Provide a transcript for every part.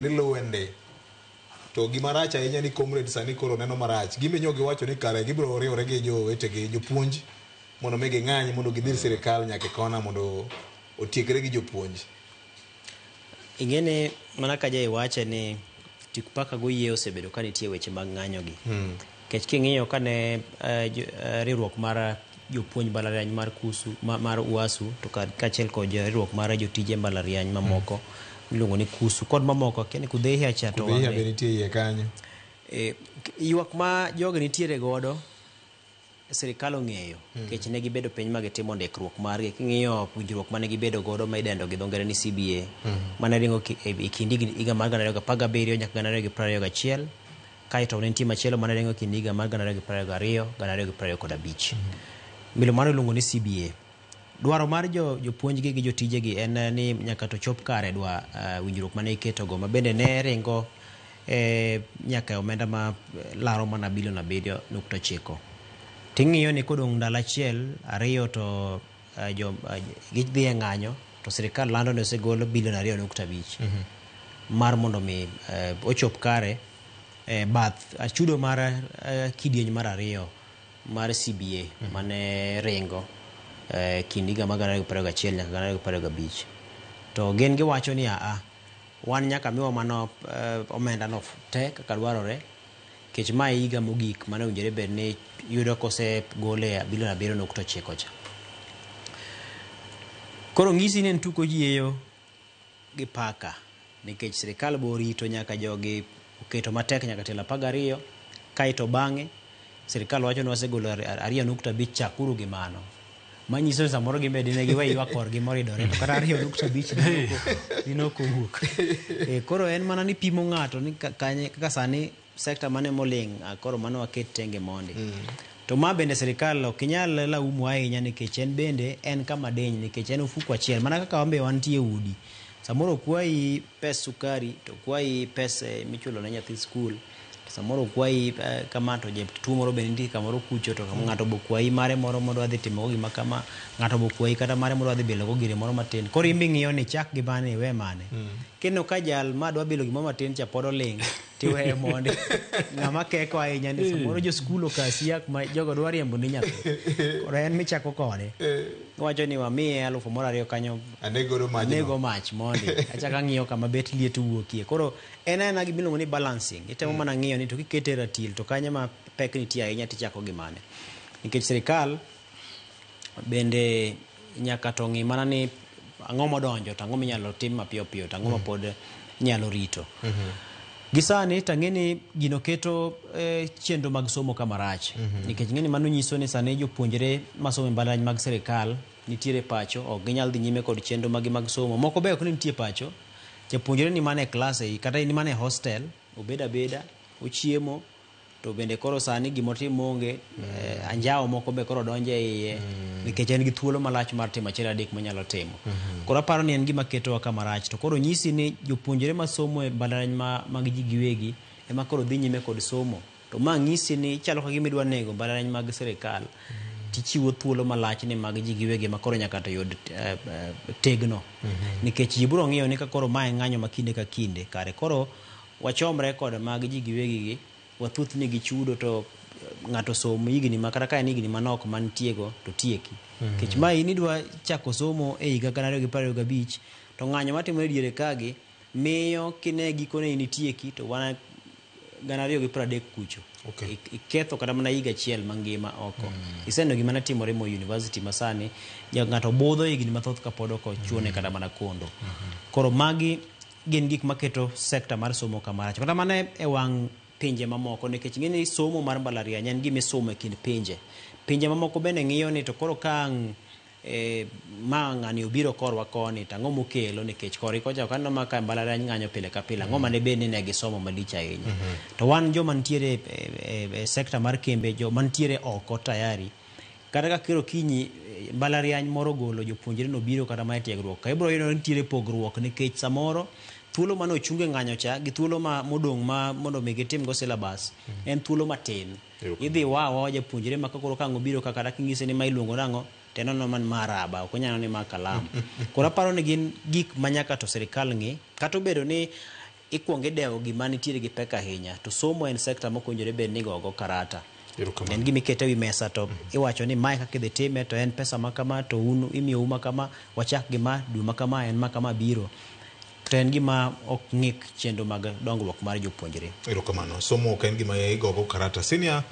Lilo wende to gimarach ahinya ni comrade sani koro neno marach gimenyo giwacho ni kare gibiro riwore gi jowetegi jopuonj mondo megi ng'any mondo gidhir sirikal nyaka kona mondo otiekre gi jopuonj. Ingene mana ka jai wache ni tikpaka go yie osebedo ka nitie weche mag ng'anyo gi. Kech king'iyo kane riwruok mar jopuonj mbalariany mar KUSU mar UASU to kaachiel kod riwruok mar jotije mbalariany mamoko miluongo ni KUSU kod mamoko kene Kudhehia cha to Kudhehia be nitie iye kanyo. Ywak ma jogi nitiere godo sirikal ong'eyo kech ne gibedo piny ma gitimo ndikruok margi. King'iyo puonjruok mane gibedo godo ma idendo gi dho ngere ni CBA mane ringo e kindi higa mar 2017 nyaka 2021 kaito ne nitie machielo mane ringo kindi higa mar 2022 2025 milo mano iluongo ni CBA. Dwaro mar jopuonj gi jotije gi en ni nyaka to chop kare dwa winjruok mane iketo go mabende ne ringo nyaka omenda ma laro mana bilion 7.9. Ting'iyo ni kodong' ndalo achiel ariyo to gidhi e ng'anyo to sirikal lando ne osegolo bilion 2.5 mar mondo mi ochop kare bath chudo mar kidieny mar ariyo mar CBA mane ringo kindi higa mar 2021 nyaka 2025 to gen giwacho ni wan nyaka miwa mano omenda no te kaka dwarore kech ma higa mogik mane owinjore bed ni yudo kose gole bilion 7.9 cha. Koro ng'isi ni tuko yieyo gi paka nikech sirikal bo rito nyaka jogi oketo matek nyaka tela 12 kaito bang'e sirikal wacho ni wasegolo 2.5 chakuru gi mano manyiso samoro gimedi ne giwe ywak korgi moridore to kata 2.5 dinoko wuok. Koro en mana ni pimo ng'ato ni kaka sani sekta mane moling koro mano waket tenge mondi to ma bende sirikal ok nyal laumu ahinya nikech en bende en kama deny nikech en ofuko achiel mana kaka wambe wantie udi samoro kwai pes sukari to kwai pes michulo ne nyathi skul samoro kwai kama to je tuo moro bende nitie kamoro kucho to ng'ato bo kwai mare moro mondo adhi timo gima kama ng'ato bo kwai kata mare mondo adhi bilo go gire moro matin koro imbi ng'iyo ni chak gi bane we mane kendo ka jal ma dwa bilo gima matin cha podo ling tiwe monde ng'ama keko ahinya ni samoro jo skul okasiak ma jogo dwa riembo ni nyathi koro en michako kode wacho ni wamiye 2,000 kanyo anego mach monde achaka ng'iyo kama bet liet wuokie koro en gimiluongo ni balancing itemo mana ng'iyo ni to kikete ratil to kanya ma pek nitie ahinya tichako gi mane nikech sirikal bende nyaka to ng'i mana ni ang'o modonjo to ang'o minyalo tim mapiyo piyo to ang'o ma pod nyalo rito. Gisani tang'eni gino keto chenro mag somo kamarach nikech ng'eni mano nyiso ni sani jopuonjre masomo mbalariany mag sirikal nitiere pacho ok ginyal dhi nyime kod chenro mag somo moko be ok nitie pacho japuonjre ni mane klas kata ni mane hostel obeda beda ochiemo to bende koro sani gimotimo onge anjao moko be koro donje iye nikech en gi thuolo malach mar timo achiel adek manyalo timo koro aparo ni en gima keto kamarach to koro nyisi ni jopuonjre masomo e mbalariany mag ji giwegi ema koro dhi nyime kod somo to ma ng'isi ni chalo ka gimidwa nego mbalariany mag sirikal tichiwo thuolo malach ni mag ji giwegi ma koro nyaka to yud tegno nikech ji biro ng'iyo ni ka koro mae ng'anyo makinde ka kinde kare koro wachomre kod mag ji giwegi gi wathuth ni gichudo to ng'ato somo higni ma kata ka en higni manok mantiego to tieki kech ma in idwa chako somo e higa 2025 to ng'anyo matimore diere kagi miyo kine gikone in tieki to wana 2030 kucho iketho kata mana higa achiel mangima oko iseno gima ne timore mo university masani ng'ato budho higni mathoth ka pod ok chuone kata mana kondo koro magi gin gik maketo sekta mar somo kamarach kata mana e wang' pinje mamoko nikech ng'eni somo mar mbalariany en gima isomo e kind pinje mamoko bende ng'iyo ni to koro kang' ma ng'ani obiro korwa koni to ang'o mokelo nikech kori kocha kaneno ma ka mbalariany ng'anyo pile ka pile ang'o mane bed ni ne gisomo malich ahinya to wan joma nitiere e sekta mar kembe joma nitiere oko tayari kata ka kiro kinyi mbalariany moro golo jopuonjre no biro kata ma tiegruok ka ibiro yudo nitiere pogruok nikech samoro thuolo mane ochunge ng'anyo cha gi thuolo modong' ma mondo mi gitim go syllabus en thuolo matin idhi wawa japuonjre ma koro kang'o biro kaka king'ise ni ma iluongo nang'o teno no man maraba ok onyalo ni ma kalam koro aparo ni gin gik manyaka to sirikal ng'i kata obedo ni ikuonge dewo gima nitiere gi pek ahinya to somo en sekta mokonjore bed ni gogo karata en gima ikete wi mesa to iwacho ni mae kaka idhi time to en pesa ma kama to un imiyo uma kama wachak gima dwe ma kama en ma kama biro to en gima ok ng'ik chenro mag dongruok mar jopuonjre. Erokamano. Somo ok en gima igogo karata. Senior,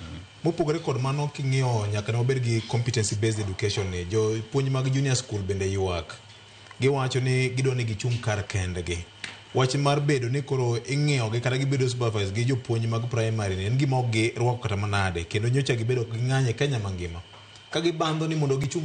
mopogore kod mano king'iyo nyaka ne wabed gi competency based education ni jopuonj mag junior school bende ywak. Giwacho ni gidwa ni gichung' kar kendgi. Wach mar bedo ni koro ing'iyogi kata gibedo supervise gi jopuonj mag primary ni en gima ok girwako kata manade kendo nyocha gibedo gi ng'anye Kenya mangima. Ka gibandho ni mondo gichung'